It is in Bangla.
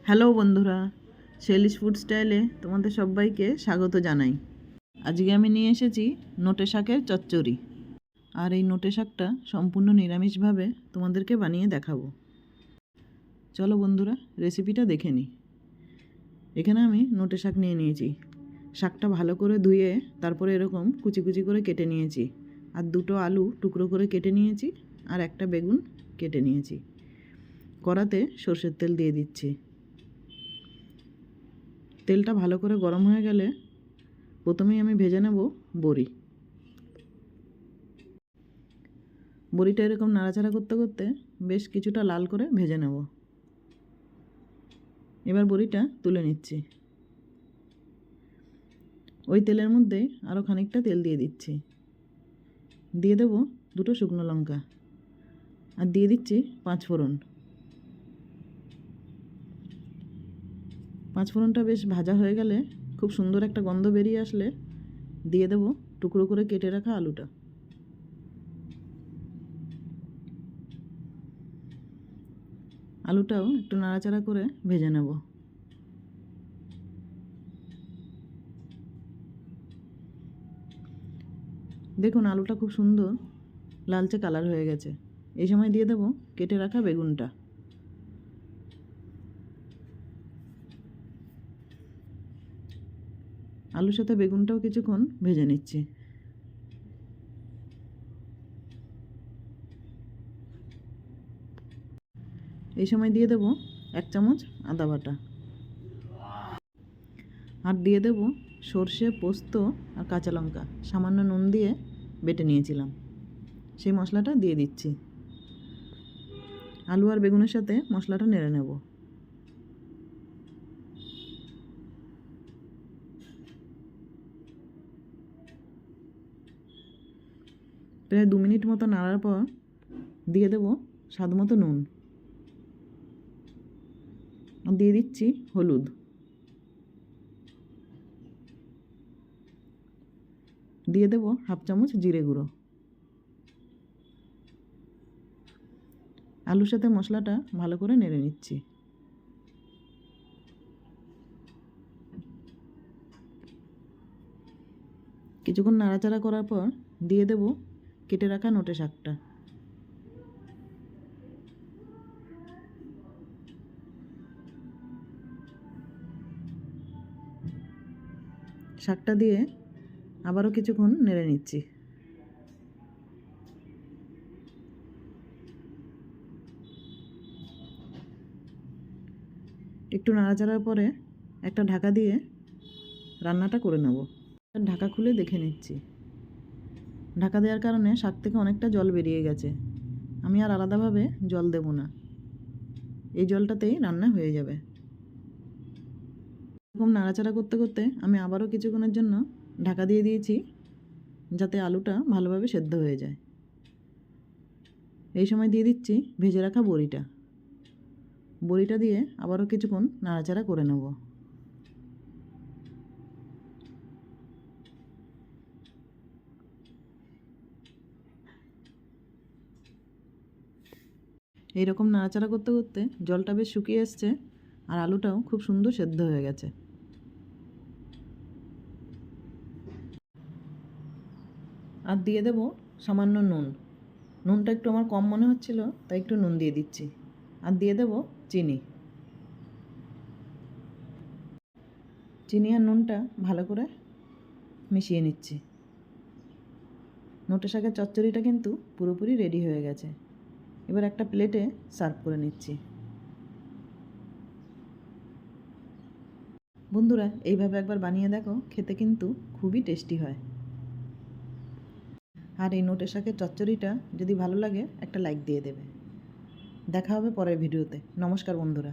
হ্যালো বন্ধুরা, শেলিস ফুড স্টাইলে তোমাদের সবাইকে স্বাগত জানাই। আজকে আমি নিয়ে এসেছি নোটে শাকের চচ্চড়ি। আর এই নোটে শাকটা সম্পূর্ণ নিরামিষভাবে তোমাদেরকে বানিয়ে দেখাবো। চলো বন্ধুরা, রেসিপিটা দেখে নিই। এখানে আমি নোটে শাক নিয়ে নিয়েছি। শাকটা ভালো করে ধুয়ে তারপরে এরকম কুচি কুচি করে কেটে নিয়েছি। আর দুটো আলু টুকরো করে কেটে নিয়েছি, আর একটা বেগুন কেটে নিয়েছি। কড়াতে সর্ষের তেল দিয়ে দিচ্ছি। তেলটা ভালো করে গরম হয়ে গেলে প্রথমেই আমি ভেজে নেব বড়ি। বড়িটা এরকম নাড়াচাড়া করতে করতে বেশ কিছুটা লাল করে ভেজে নেব। এবার বড়িটা তুলে নিচ্ছি। ওই তেলের মধ্যে আরও খানিকটা তেল দিয়ে দিচ্ছি। দিয়ে দেব দুটো শুকনো লঙ্কা, আর দিয়ে দিচ্ছি 5 ফোড়ন। 5 ফোড়নটা বেশ ভাজা হয়ে গেলে, খুব সুন্দর একটা গন্ধ বেরিয়ে আসলে দিয়ে দেব টুকরো করে কেটে রাখা আলুটা। আলুটাও একটু নাড়াচাড়া করে ভেজে নেব। দেখুন আলুটা খুব সুন্দর লালচে কালার হয়ে গেছে। এই সময় দিয়ে দেব কেটে রাখা বেগুনটা। আলুর সাথে বেগুনটাও কিছুক্ষণ ভেজে নিচ্ছি। এই সময় দিয়ে দেব 1 চামচ আদা বাটা, আর দিয়ে দেব সর্ষে, পোস্ত আর কাঁচা লঙ্কা সামান্য নুন দিয়ে বেটে নিয়েছিলাম, সেই মশলাটা দিয়ে দিচ্ছি। আলু আর বেগুনের সাথে মশলাটা নেড়ে নেব। প্রায় 2 মিনিট মতো নাড়ার পর দিয়ে দেব স্বাদ মতো নুন, আর দিয়ে দিচ্ছি হলুদ। দিয়ে দেব 1/2 চামচ জিরে গুঁড়ো। আলুর সাথে মশলাটা ভালো করে নেড়ে নিচ্ছি। কিছুক্ষণ নাড়াচাড়া করার পর দিয়ে দেব কেটে রাখা নোটে শাকটা। শাকটা দিয়ে আবারও কিছুক্ষণ নেড়ে নিচ্ছি। একটু নাড়াচাড়ার পরে একটা ঢাকা দিয়ে রান্নাটা করে নেব। ঢাকা খুলে দেখে নিচ্ছি। ঢাকা দেওয়ার কারণে শাক থেকে অনেকটা জল বেরিয়ে গেছে। আমি আর আলাদাভাবে জল দেব না, এই জলটাতেই রান্না হয়ে যাবে। এরকম নাড়াচাড়া করতে করতে আমি আবারও কিছুক্ষণের জন্য ঢাকা দিয়ে দিয়েছি, যাতে আলুটা ভালোভাবে সেদ্ধ হয়ে যায়। এই সময় দিয়ে দিচ্ছি ভেজে রাখা বড়িটা। বড়িটা দিয়ে আবারও কিছুক্ষণ নাড়াচাড়া করে নেব। এইরকম নাড়াচাড়া করতে করতে জলটা বেশ শুকিয়ে এসছে, আর আলুটাও খুব সুন্দর সেদ্ধ হয়ে গেছে। আর দিয়ে দেব সামান্য নুন। নুনটা একটু আমার কম মনে হচ্ছিল, তাই একটু নুন দিয়ে দিচ্ছি। আর দিয়ে দেব চিনি। চিনি আর নুনটা ভালো করে মিশিয়ে নিচ্ছি। নোটে শাকের চচ্চড়িটা কিন্তু পুরোপুরি রেডি হয়ে গেছে। এবার একটা প্লেটে সার্ভ করে নিচ্ছি। বন্ধুরা, এইভাবে একবার বানিয়ে দেখো, খেতে কিন্তু খুবই টেস্টি হয়। আর এই নোটে শাকের চচ্চড়িটা যদি ভালো লাগে একটা লাইক দিয়ে দেবে। দেখা হবে পরের ভিডিওতে। নমস্কার বন্ধুরা।